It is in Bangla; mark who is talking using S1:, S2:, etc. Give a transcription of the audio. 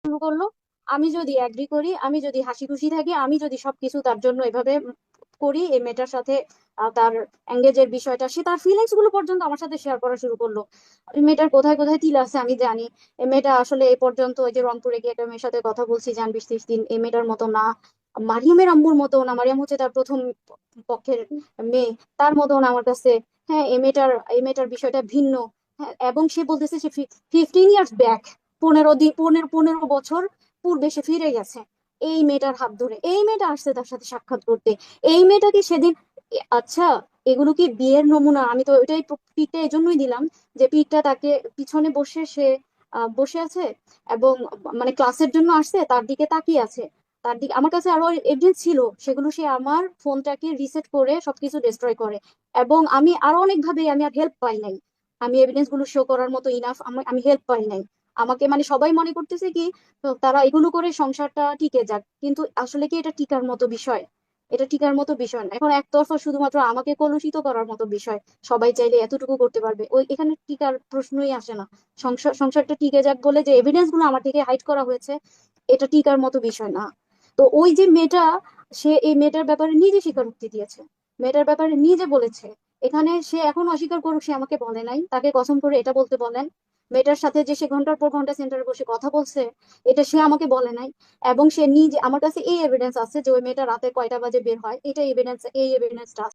S1: শুরু করলো। আমি যদি অ্যাগ্রি করি, আমি যদি হাসি খুশি থাকি, আমি যদি সবকিছু তার জন্য এভাবে করি, এই মেয়েটার সাথে তার এঙ্গেজের বিষয়টা, সে তার ফিলিংস গুলো পর্যন্ত আমার সাথে শেয়ার করা শুরু করলো। এই মেয়েটার কোথায় কোথায় তিল আছে আমি জানি। এই মেয়েটা আসলে এই পর্যন্ত ওই যে রংপুরে গিয়ে একটা মেয়ের সাথে কথা বলছি, জান 20-30 দিন, এই মেয়েটার মতো না। মারিয়ামের আম্মুর মতো না, মারিয়াম হচ্ছে তার প্রথম পক্ষের মেয়ে, তার মতো না আমার কাছে। হ্যাঁ, এই মেয়েটার বিষয়টা ভিন্ন। হ্যাঁ, এবং সে বলতেছে সে 15 ইয়ার্স ব্যাক, 15 বছর পূর্বে সে ফিরে গেছে এই মেয়েটার হাত ধরে। এই মেয়েটা আসছে তার সাথে সাক্ষাৎ করতে। এই মেয়েটাকে সেদিন আচ্ছা, এগুলো কি বিয়ের নমুনা? আমি তো ওইটাই পিকটা এই জন্যই দিলাম, যে পিকটা তাকে পিছনে বসে সে বসে আছে, এবং মানে ক্লাসের জন্য আসছে, তার দিকে তাকিয়ে আছে। তার দিকে আমার কাছে আরো এভিডেন্স ছিল, সেগুলো সে আমার ফোনটাকে রিসেট করে সবকিছু ডিস্ট্রয় করে। এবং আমি আরো অনেক ভাবে আমি আর হেল্প পাই নাই, আমি এভিডেন্স গুলো শো করার মতো ইনাফ আমি হেল্প পাই নাই। আমাকে মানে সবাই মনে করতেছে কি, তো তারা এগুলো করে সংসারটা টিকে যাক, কিন্তু আসলে কি এটা টিকার মতো বিষয়? এটা টিকার মতো বিষয় না, এখন একতরফা শুধুমাত্র আমাকে কলুষিত করার মতো বিষয়। সবাই চাইলে এতটুকু করতে পারবে, ওই এখানে টিকার প্রশ্নই আসে না। সংসারটা টিকে যাক বলে যে এভিডেন্স গুলো আমার থেকে হাইড করা হয়েছে, এটা টিকার মতো বিষয় না। তো ওই যে মেয়েটা, সে এই মেয়েটার ব্যাপারে নিজে স্বীকারোক্তি দিয়েছে, মেয়েটার ব্যাপারে নিজে বলেছে। এখানে সে এখন অস্বীকার করুক, সে আমাকে বলে নাই, তাকে কসম করে এটা বলতে বলেন। মেয়েটার সাথে যে সে ঘন্টার পর ঘন্টা সেন্টারে বসে কথা বলছে, এটা সে আমাকে বলে নাই। এবং সে নিজে, আমার কাছে এই এভিডেন্স আছে যে ওই মেয়েটা রাতে কয়টা বাজে বের হয়, এটা এভিডেন্স, এই এভিডেন্সটা